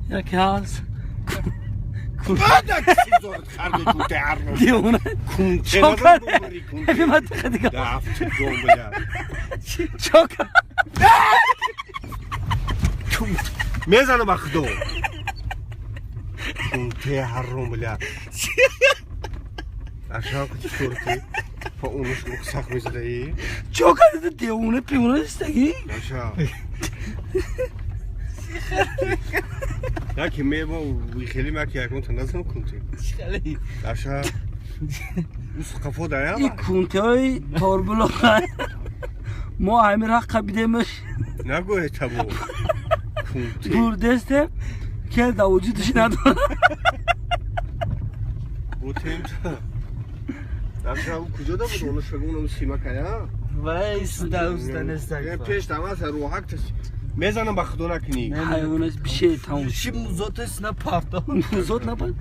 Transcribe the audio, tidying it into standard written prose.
یکی هست بعد زورت خرد کونته هر رو دیونه کونته چوکر نزن ببری کونته حکمت خدیگه دفت دوم بگم چوکر میزنم بخدو کونته هر رو بگم اشان کچی صورتی فا اونش مقصق میزده ای چوکر دیونه پیونه استگی اشان یکی میبا وی خیلی مکی یکون تندازم کونته خیلی اشان اوس قفو دایا این کونته های تاربلو ما همین را قبیدهمش نگوه تبو کونته دور دسته که در وجودش نداره بوتیم تا اشان او کجا دا بود اونش بگو اونم سیما کیا وایس دوستان یه استگفار پیش تماس رو حق تست میزنم بخدو نکنی حیوانش بشه تموم شی موزات است نه پرتا موزات نپن